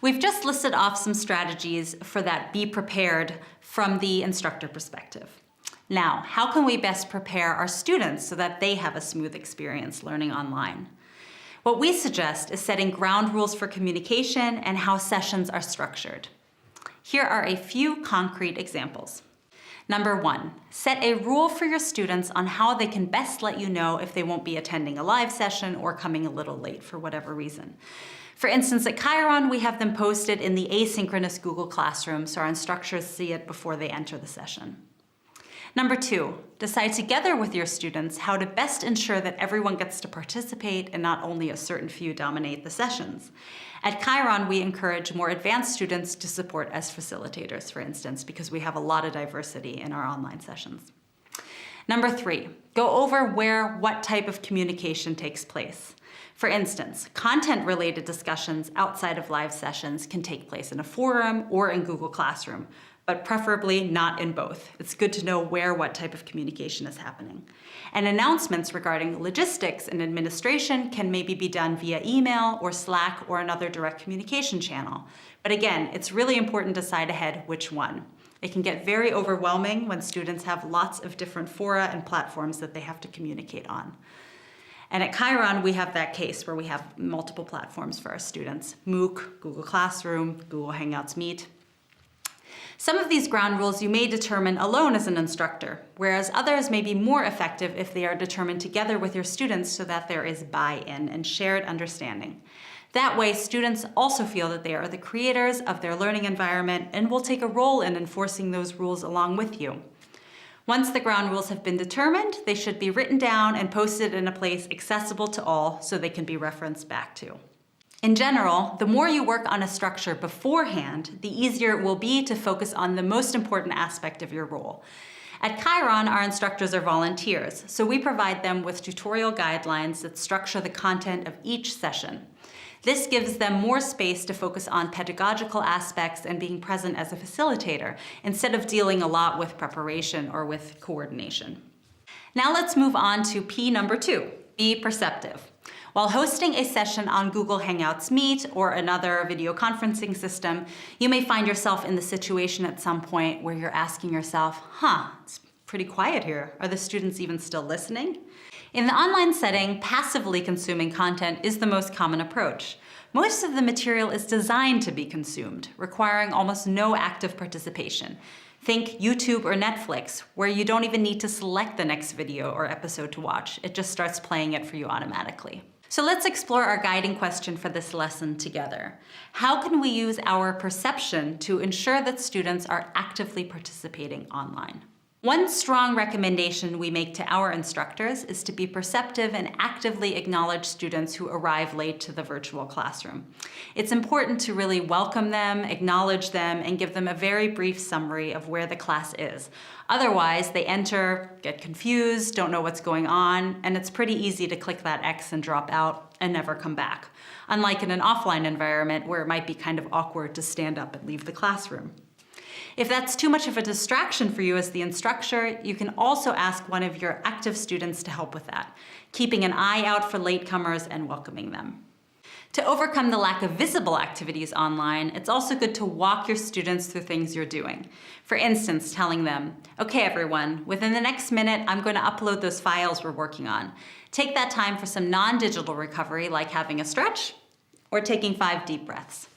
We've just listed off some strategies for that be prepared from the instructor perspective. Now, how can we best prepare our students so that they have a smooth experience learning online? What we suggest is setting ground rules for communication and how sessions are structured. Here are a few concrete examples. Number 1, set a rule for your students on how they can best let you know if they won't be attending a live session or coming a little late for whatever reason. For instance, at Chiron, we have them posted in the asynchronous Google Classroom so our instructors see it before they enter the session. Number 2, decide together with your students how to best ensure that everyone gets to participate and not only a certain few dominate the sessions. At Chiron, we encourage more advanced students to support as facilitators, for instance, because we have a lot of diversity in our online sessions. Number 3, go over where what type of communication takes place. For instance, content-related discussions outside of live sessions can take place in a forum or in Google Classroom, but preferably not in both. It's good to know where what type of communication is happening. And announcements regarding logistics and administration can maybe be done via email or Slack or another direct communication channel. But again, it's really important to decide ahead which one. It can get very overwhelming when students have lots of different fora and platforms that they have to communicate on. And at Chiron, we have that case where we have multiple platforms for our students: MOOC, Google Classroom, Google Hangouts Meet. Some of these ground rules you may determine alone as an instructor, whereas others may be more effective if they are determined together with your students so that there is buy-in and shared understanding. That way, students also feel that they are the creators of their learning environment and will take a role in enforcing those rules along with you. Once the ground rules have been determined, they should be written down and posted in a place accessible to all so they can be referenced back to. In general, the more you work on a structure beforehand, the easier it will be to focus on the most important aspect of your role. At Chiron, our instructors are volunteers, so we provide them with tutorial guidelines that structure the content of each session. This gives them more space to focus on pedagogical aspects and being present as a facilitator, instead of dealing a lot with preparation or with coordination. Now let's move on to P number 2, be perceptive. While hosting a session on Google Hangouts Meet or another video conferencing system, you may find yourself in the situation at some point where you're asking yourself, it's pretty quiet here. Are the students even still listening? In the online setting, passively consuming content is the most common approach. Most of the material is designed to be consumed, requiring almost no active participation. Think YouTube or Netflix, where you don't even need to select the next video or episode to watch. It just starts playing it for you automatically. So let's explore our guiding question for this lesson together. How can we use our perception to ensure that students are actively participating online? One strong recommendation we make to our instructors is to be perceptive and actively acknowledge students who arrive late to the virtual classroom. It's important to really welcome them, acknowledge them, and give them a very brief summary of where the class is. Otherwise, they enter, get confused, don't know what's going on, and it's pretty easy to click that X and drop out and never come back. Unlike in an offline environment where it might be kind of awkward to stand up and leave the classroom. If that's too much of a distraction for you as the instructor, you can also ask one of your active students to help with that, keeping an eye out for latecomers and welcoming them. To overcome the lack of visible activities online, it's also good to walk your students through things you're doing. For instance, telling them, okay everyone, within the next minute, I'm going to upload those files we're working on. Take that time for some non-digital recovery like having a stretch or taking 5 deep breaths.